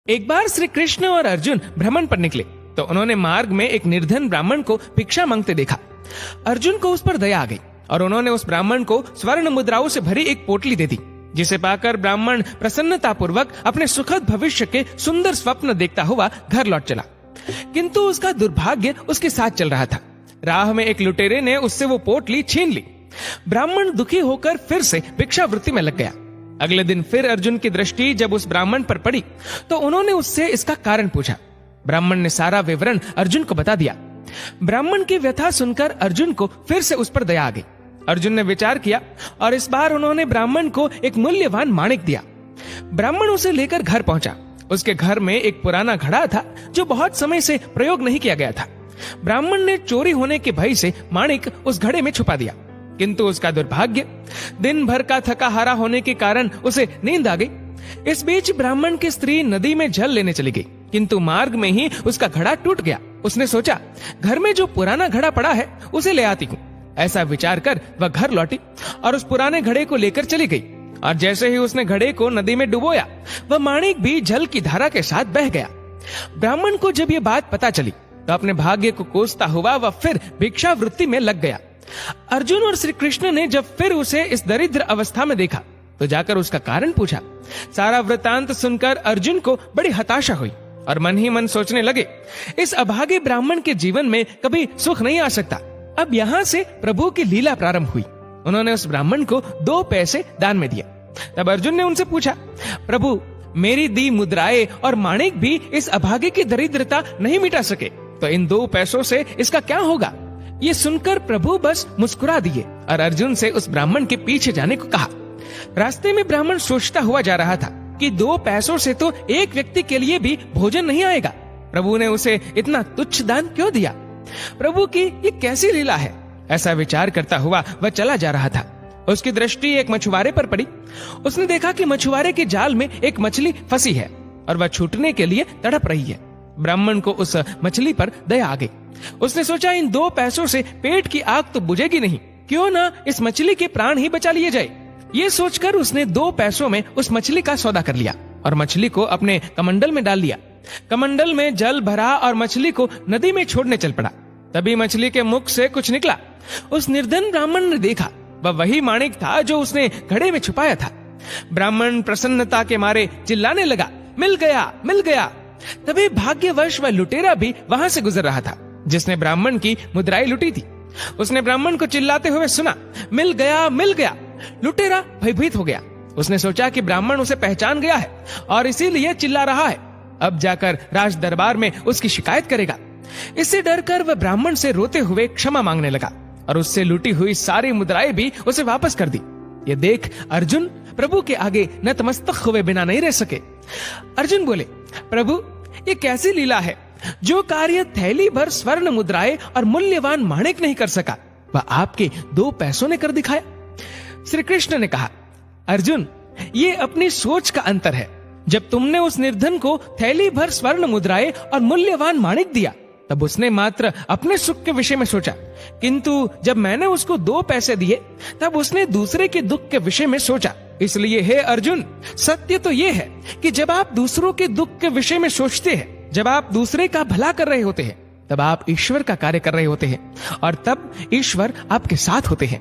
एक बार श्री कृष्ण और अर्जुन भ्रमण पर निकले तो उन्होंने मार्ग में एक निर्धन ब्राह्मण को भिक्षा मांगते देखा। अर्जुन को उस पर दया आ गई और उन्होंने उस ब्राह्मण को स्वर्ण मुद्राओं से भरी एक पोटली दे दी, जिसे पाकर ब्राह्मण प्रसन्नता पूर्वक अपने सुखद भविष्य के सुंदर स्वप्न देखता हुआ घर लौट चला। किंतु उसका दुर्भाग्य उसके साथ चल रहा था। राह में एक लुटेरे ने उससे वो पोटली छीन ली। ब्राह्मण दुखी होकर फिर से भिक्षावृत्ति में लग गया। अगले दिन फिर अर्जुन की दृष्टि जब उस ब्राह्मण पर पड़ी तो उन्होंने उससे इसका कारण पूछा। ब्राह्मण ने सारा विवरण अर्जुन को बता दिया। ब्राह्मण की व्यथा सुनकर अर्जुन को फिर से उस पर दया आ गई। अर्जुन ने विचार किया और इस बार उन्होंने ब्राह्मण को एक मूल्यवान माणिक दिया। ब्राह्मण उसे लेकर घर पहुंचा। उसके घर में एक पुराना घड़ा था जो बहुत समय से प्रयोग नहीं किया गया था। ब्राह्मण ने चोरी होने के भय से माणिक उस घड़े में छुपा दिया, किंतु उसका दुर्भाग्य, दिन भर का थका हारा होने के कारण उसे नींद आ गई। इस बीच ब्राह्मण की स्त्री नदी में जल लेने चली गई, किंतु मार्ग में ही उसका घड़ा टूट गया। उसने सोचा, घर में जो पुराना घड़ा पड़ा है उसे ले आती हूँ। ऐसा विचार कर वह घर लौटी और उस पुराने घड़े को लेकर चली गई। और जैसे ही उसने घड़े को नदी में डुबोया, वह माणिक भी जल की धारा के साथ बह गया। ब्राह्मण को जब ये बात पता चली तो अपने भाग्य को कोसता हुआ वह फिर भिक्षावृत्ति में लग गया। अर्जुन और श्री कृष्ण ने जब फिर उसे इस दरिद्र अवस्था में देखा तो जाकर उसका कारण पूछा। सारा वृतांत सुनकर अर्जुन को बड़ी हताशा हुई और मन ही मन सोचने लगे, इस अभागे ब्राह्मण के जीवन में कभी सुख नहीं आ सकता। अब यहाँ से प्रभु की लीला प्रारंभ हुई। उन्होंने उस ब्राह्मण को 2 पैसे दान में दिया। तब अर्जुन ने उनसे पूछा, प्रभु, मेरी दी मुद्राएं और माणिक भी इस अभागे की दरिद्रता नहीं मिटा सके, तो इन 2 पैसों से इसका क्या होगा? ये सुनकर प्रभु बस मुस्कुरा दिए और अर्जुन से उस ब्राह्मण के पीछे जाने को कहा। रास्ते में ब्राह्मण सोचता हुआ जा रहा था कि 2 पैसों से तो एक व्यक्ति के लिए भी भोजन नहीं आएगा। प्रभु ने उसे इतना तुच्छ दान क्यों दिया? प्रभु की ये कैसी लीला है? ऐसा विचार करता हुआ वह चला जा रहा था। उसकी दृष्टि एक मछुआरे पर पड़ी। उसने देखा कि मछुआरे के जाल में एक मछली फंसी है और वह छूटने के लिए तड़प रही है। ब्राह्मण को उस मछली पर दया आ गई। उसने सोचा, इन 2 पैसों से पेट की आग तो बुझेगी नहीं, क्यों ना इस मछली के प्राण ही बचा लिए जाए। ये सोचकर उसने 2 पैसों में उस मछली का सौदा कर लिया और मछली को अपने कमंडल में डाल लिया। कमंडल में जल भरा और मछली को नदी में छोड़ने चल पड़ा। तभी मछली के मुख से कुछ निकला। उस निर्धन ब्राह्मण ने देखा, वह वही माणिक था जो उसने घड़े में छुपाया था। ब्राह्मण प्रसन्नता के मारे चिल्लाने लगा, मिल गया, मिल गया। तभी भाग्यवश वह लुटेरा भी वहां से गुजर रहा था जिसने ब्राह्मण की मुद्राएं लुटी थी। उसने ब्राह्मण को चिल्लाते हुए सुना, मिल गया, मिल गया। लुटेरा भयभीत हो गया। उसने सोचा कि ब्राह्मण उसे पहचान गया है और इसीलिए चिल्ला रहा है। अब जाकर राज दरबार में उसकी शिकायत करेगा। इससे डरकर वह ब्राह्मण से रोते हुए क्षमा मांगने लगा और उससे लूटी हुई सारी मुद्राएं भी उसे वापस कर दी। ये देख अर्जुन प्रभु के आगे नतमस्तक हुए बिना नहीं रह सके। अर्जुन बोले, प्रभु, ये कैसी लीला है? जो कार्य थैली भर स्वर्ण मुद्राएं और मूल्यवान माणिक नहीं कर सका, वह आपके 2 पैसों ने कर दिखाया। श्री कृष्ण ने कहा, अर्जुन, ये अपनी सोच का अंतर है। जब तुमने उस निर्धन को थैली भर स्वर्ण मुद्राएं और मूल्यवान माणिक दिया, तब उसने मात्र अपने सुख के विषय में सोचा, किंतु जब मैंने उसको 2 पैसे दिए, तब उसने दूसरे के दुख के विषय में सोचा। इसलिए हे अर्जुन, सत्य तो ये है कि जब आप दूसरों के दुख के विषय में सोचते हैं, जब आप दूसरे का भला कर रहे होते हैं, तब आप ईश्वर का कार्य कर रहे होते हैं और तब ईश्वर आपके साथ होते हैं।